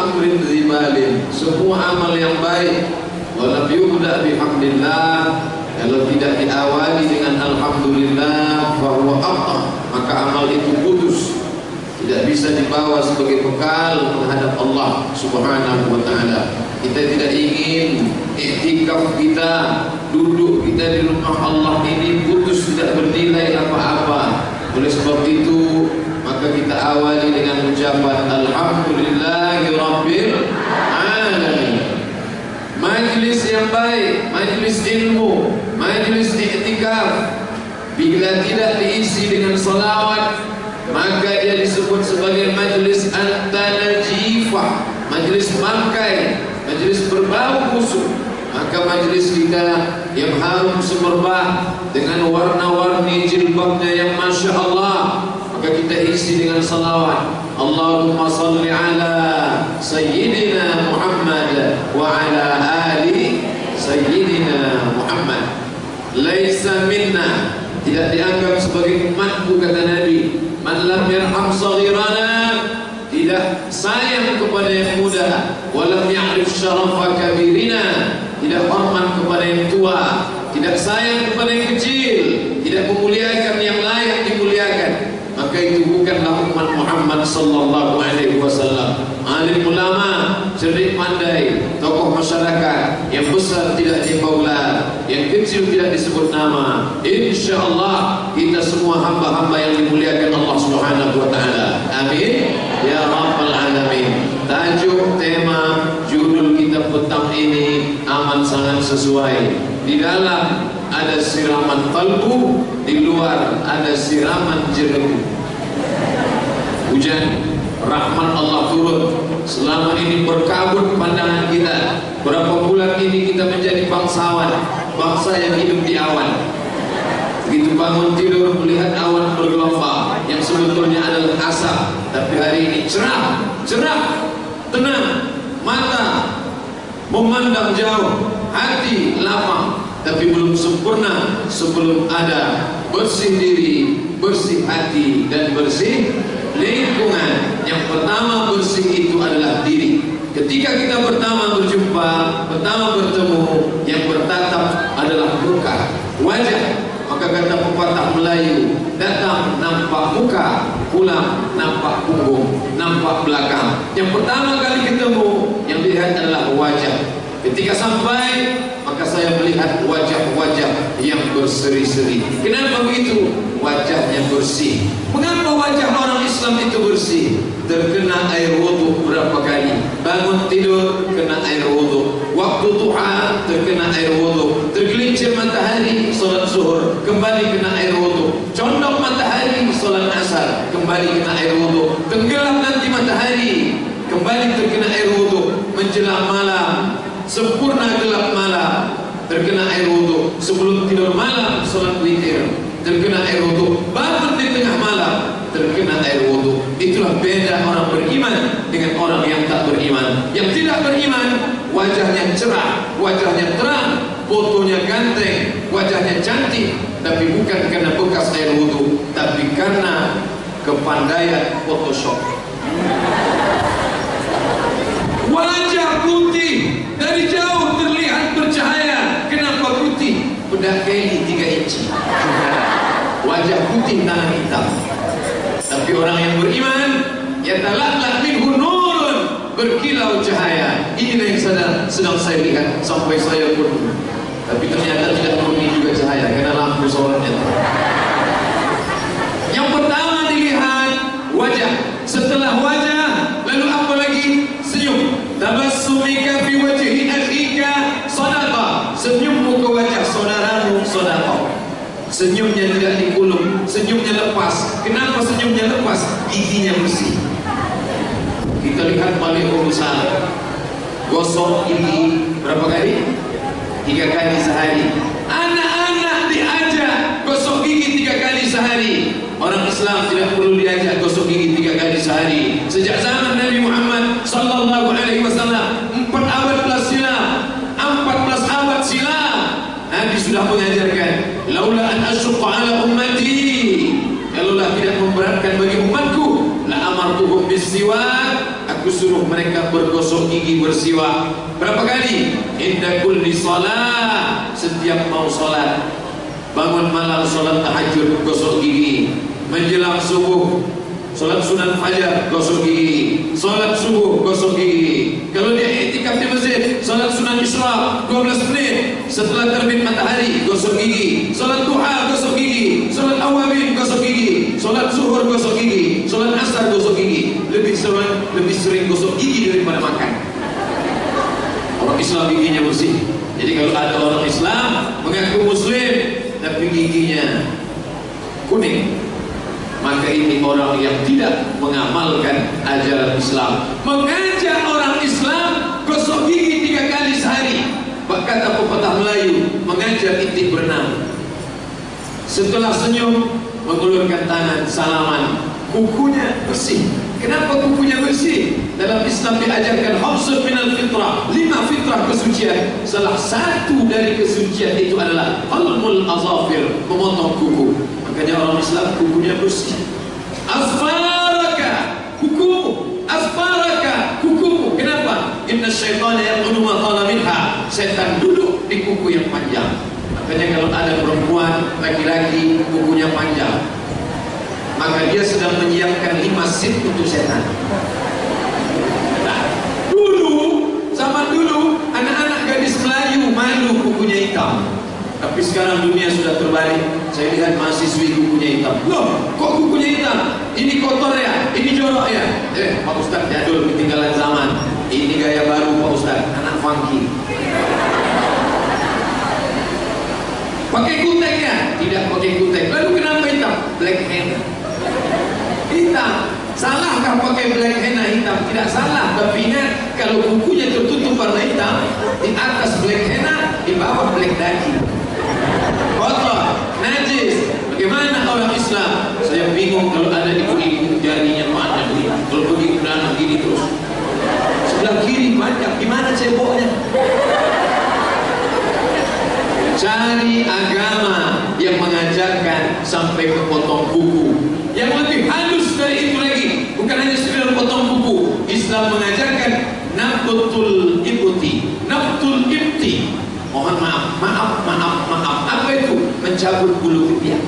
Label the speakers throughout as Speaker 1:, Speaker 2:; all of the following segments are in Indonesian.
Speaker 1: amrin dzibalin, semua amal yang baik walam yubda bihamdillah, kalau tidak diawali dengan alhamdulillah fahuwa abtar, maka amal itu putus, tidak bisa dibawa sebagai bekal menghadap Allah Subhanahu wa taala. Kita tidak ingin i'tikaf kita, duduk kita di rumah Allah ini putus, tidak bernilai apa-apa. Oleh sebab itu maka kita awali dengan ucapan alhamdulillahi rabbil alamin. Majlis yang baik, majlis ilmu, majlis i'tikaf, bila tidak diisi dengan salawat, maka dia disebut sebagai majlis at-tanajifah, majlis bangkai, majlis berbau busuk. Maka majlis kita yang harum semerbak dengan warna-warni jilbabnya yang masya Allah, maka kita isi dengan salawat. Allahumma salli ala Sayyidina Muhammad wa ala ali Sayyidina Muhammad. Laisa minna, tidak dianggap sebagai umatku, kata Nabi, man lam yarham saghirana, tidak sayang kepada yang muda, walam ya'rif syarafa kabirina, tidak hormat kepada yang tua, tidak sayang kepada yang kecil, tidak memuliakan yang layak dimuliakan, maka itu bukanlah umat Muhammad sallallahu alaihi wasallam. Alim ulama, cerdik pandai, tokoh masyarakat, yang besar tidak dibaula, yang kecil tidak disebut nama. Insyaallah kita semua hamba-hamba yang dimuliakan Allah Subhanahu wa taala. Amin ya rabbal alamin. Tajuk, tema, judul kita petang ini amat sangat sesuai. Di dalam ada siraman kalbu, di luar ada siraman jeruk. Hujan rahmat Allah turun, selama ini berkabut pandangan kita. Berapa bulan ini kita menjadi bangsawan, bangsa yang hidup di awan. Begitu bangun tidur melihat awan bergelombang yang sebetulnya adalah asap, tapi hari ini cerah, cerah, tenang, mata memandang jauh, hati lapang, tapi belum sempurna sebelum ada bersih diri, bersih hati, dan bersih lingkungan. Yang pertama bersih itu adalah diri. Ketika kita pertama berjumpa, pertama bertemu, yang bertatap adalah muka, wajah. Maka kata pepatah Melayu, datang nampak muka, pulang nampak punggung, nampak belakang. Yang pertama kali ketemu, yang dilihat adalah wajah. Ketika sampai, maka saya melihat wajah-wajah yang berseri-seri. Kenapa begitu? Wajahnya bersih. Mengapa wajah orang Islam itu bersih? Terkena air wudu berapa kali? Bangun tidur kena air wudu, waktu duha terkena air wudu, tergelincir matahari salat zuhur kembali kena air wudu, condong matahari salat asar kembali kena air wudu, tenggelam nanti matahari kembali terkena air wudu, menjelang malam sempurna gelap malam terkena air wudu, sebelum tidur malam salat witir terkena air wudu, bangun di tengah malam terkena air wudu. Itulah beda orang beriman dengan orang yang tak beriman. Yang tidak beriman, wajahnya cerah, wajahnya terang, fotonya ganteng, wajahnya cantik, tapi bukan karena bekas air wudu, tapi karena kepandaian Photoshop. Wajah putih, dari jauh terlihat bercahaya. Kenapa putih? Bedak kaili 3 inci. Wajah putih, tangan hitam. Tapi orang yang beriman, yatala'la minhu nurun, berkilau cahaya. Inilah yang sedang saya lihat sampai saya pun. Tapi ternyata tidak murni juga cahaya, karena lampu solarnya. Yang pertama dilihat wajah, setelah wajah lalu apa lagi? Senyum. Tabassumika fi wajhi akhika sadaqah. Senyummu ke wajah saudaramu sedekah. Senyumnya tidak dikulum, senyumnya lepas. Kenapa senyumnya lepas? Giginya bersih. Kita lihat balik urusan gosok gigi berapa kali? 3 kali sehari. Anak-anak diajak gosok gigi 3 kali sehari. Orang Islam tidak perlu diajak gosok gigi 3 kali sehari. Sejak zaman Nabi Muhammad sallallahu alaihi wasallam, 4 abad plus silam, 14 abad silam, Nabi sudah mengajarkan, laula an asyqa ala ummati, kalaulah tidak memberatkan bagi umatku, la amartuhum bisiwak, aku suruh mereka bergosok gigi, bersiwak. Berapa kali? Inda kulli salat, setiap mau salat. Bangun malam salat tahajud, gosok gigi. Menjelang subuh salat sunat fajar, gosok gigi. Salat subuh, gosok gigi. Kalau dia iktikaf di masjid, salat sunat isyraq 12 menit. Setelah terbit matahari, gosok gigi. Salat duha, gosok gigi. Salat awabin, gosok gigi. Salat zuhur, gosok gigi. Salat asar, gosok gigi. Lebih sering gosok gigi daripada makan. Orang Islam giginya bersih. Jadi kalau ada orang Islam mengaku muslim tapi giginya kuning, maka ini orang yang tidak mengamalkan ajaran Islam. Mengajak orang Islam gosok gigi 3 kali sehari. Kata pepatah Melayu, mengajar itik berenang. Setelah senyum, mengulurkan tangan, salaman. Kukunya bersih. Kenapa kukunya bersih? Dalam Islam diajarkan khamsun minal fitrah, 5 fitrah kesucian. Salah satu dari kesucian itu adalah qalmul azafir, memotong kuku. Makanya orang Islam kukunya bersih. Asfaraka, kukumu. Asfaraka, kukumu. Kenapa? Inna syaitana yaqulu ma qala minha. Setan duduk di kuku yang panjang. Makanya kalau ada perempuan, laki-laki kukunya panjang, maka dia sedang menyiapkan 5 seat untuk setan. Nah, zaman dulu anak-anak gadis Melayu malu kukunya hitam. Tapi sekarang dunia sudah terbalik. Saya lihat mahasiswi kukunya hitam. Loh, kok kukunya hitam? Ini kotor ya? Ini jorok ya? Pak Ustadz jadul, ketinggalan zaman. Ini gaya baru Pak Ustadz, anak funky. Pakai kutek ya? Tidak pakai kutek. Lalu kenapa hitam? Black henna. Hitam. Salahkah pakai black henna hitam? Tidak salah. Tapi ingat, kalau kukunya tertutup warna hitam, di atas black henna, di bawah black daging. Kotor, najis. Bagaimana orang Islam? Saya bingung kalau ada ibu-ibu jarinya banyak nih. Kalau pergi ke dalam gini terus. Sebelah kiri banyak. Gimana ceboknya? Cari agama yang mengajarkan sampai ke potong kuku. Yang lebih halus dari itu lagi, bukan hanya sekedar potong kuku. Islam mengajarkan nabtul ibti, nabtul ibti. Mohon maaf. Apa itu? Mencabut bulu ketiak.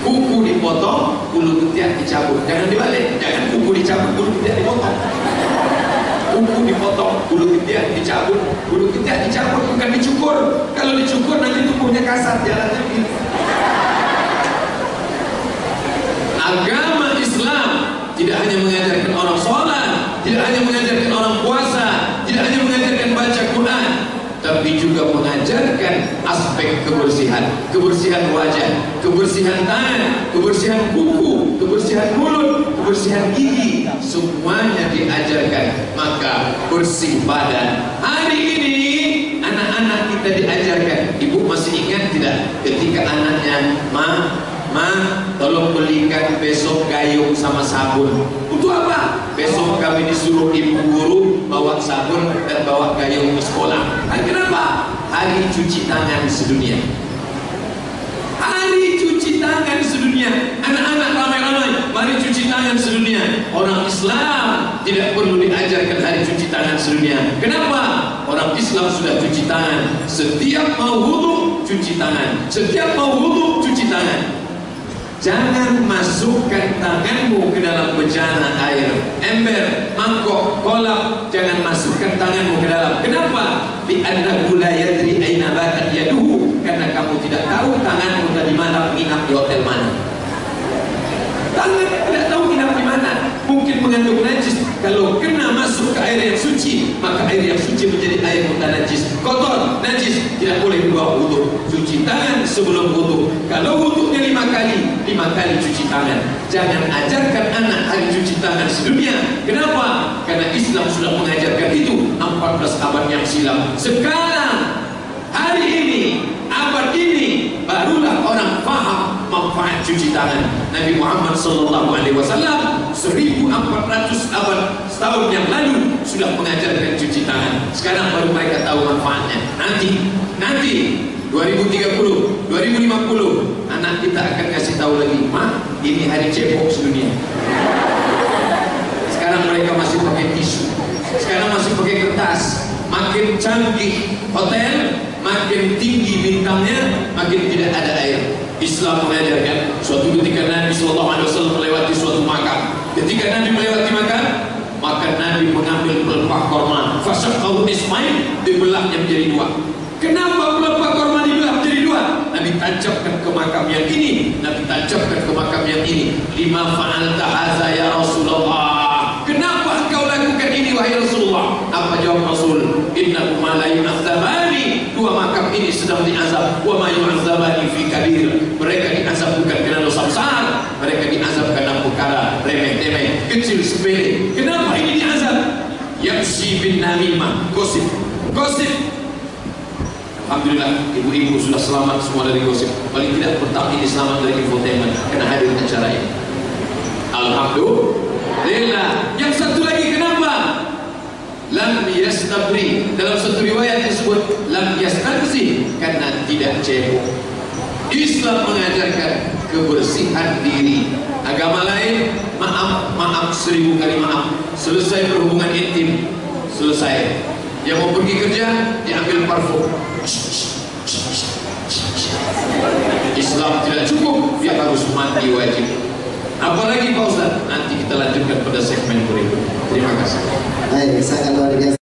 Speaker 1: Kuku dipotong, bulu ketiak dicabut. Jangan dibalik. Jangan kuku dicabut, bulu ketiak dipotong. Kuku dipotong, bulu ketiak dicabut. Bulu ketiak dicabut, bukan dicukur. Kalau dicukur nanti tubuhnya kasar, jalannya begitu. Agama Islam tidak hanya mengajarkan orang sholat, tidak hanya mengajarkan orang puasa, tidak hanya mengajarkan baca Quran, tapi juga mengajarkan aspek kebersihan. Kebersihan wajah, kebersihan tangan, kebersihan kuku, kebersihan mulut, kebersihan gigi. Semuanya diajarkan. Maka bersih badan. Hari ini anak-anak kita diajarkan. Ibu masih ingat tidak ketika anaknya, Ma, tolong belikan besok gayung sama sabun. Untuk apa? Besok kami disuruh ibu guru bawa sabun dan bawa gayung ke sekolah. Kenapa? Hari cuci tangan sedunia. Hari cuci tangan sedunia. Anak-anak ramai-ramai, mari cuci tangan sedunia. Orang Islam tidak perlu diajarkan hari cuci tangan sedunia. Kenapa? Orang Islam sudah cuci tangan. Setiap mau wudu, cuci tangan. Setiap mau wudu, cuci tangan. Jangan masukkan tanganmu ke dalam bejana air, ember, mangkok, kolam. Jangan masukkan tanganmu ke dalam. Kenapa? Li'annahu la yadri aina batat yaduhu. Karena kamu tidak tahu tanganmu tadi malam nginap di hotel mana. Tangan tidak tahu nginap di mana. Mungkin mengandung najis. Kalau kena masuk ke air yang suci, maka air yang suci menjadi air mutan najis. Kotor, najis, tidak boleh dibawa wudu. Cuci tangan sebelum wudu. Kalau wudunya 5 kali cuci tangan. Jangan ajarkan anak hari cuci tangan sedunia. Kenapa? Karena Islam sudah mengajarkan itu 14 abad yang silam. Sekarang, hari ini, abad ini, barulah orang faham manfaat cuci tangan. Nabi Muhammad SAW 1400 tahun yang lalu sudah mengajarkan cuci tangan. Sekarang baru mereka tahu manfaatnya. Nanti 2030, 2050 anak kita akan kasih tahu lagi, Ma, ini hari cebok sedunia. Sekarang mereka masih datangnya makin tidak ada air. Islam mengajarkan suatu ketika Nabi SAW melewati suatu makam. Ketika Nabi melewati makam, maka Nabi mengambil pelepah korma, fasyaqahu ismain, dibelahnya menjadi dua. Kenapa pelepah korma dibelah menjadi dua? Nabi tancapkan ke makam yang ini, Nabi tancapkan ke makam yang ini. Lima fa'alta hadza ya Rasulullah. Kenapa engkau lakukan ini wahai Rasulullah? Apa jawab Rasul? Innahu ma la yu'adzabani. Dua makam ini sedang diazab. Wa ma yu'adzabani fi kabir. Mereka diazab bukan karena dosa besar, mereka diazab karena perkara remeh-temeh, kecil sepele. Kenapa ini diazab? Yamshi bin namimah, gosip. Alhamdulillah, ibu-ibu sudah selamat semua dari gosip. Paling tidak pertama ini selamat dari infotainment karena hadir acara ini. Alhamdulillah. Yang satu lagi kenapa? Lam yastabri. Dalam satu riwayat disebut lam yastabzi, karena tidak cebok. Islam mengajarkan kebersihan diri. Agama lain maaf 1000 kali maaf. Selesai berhubungan intim, selesai. Yang mau pergi kerja diambil parfum. Islam tidak cukup, dia harus mandi wajib. Apalagi Pak Ustaz? Nanti kita lanjutkan pada segmen berikut. Terima kasih.
Speaker 2: Baik, sangat luar biasa.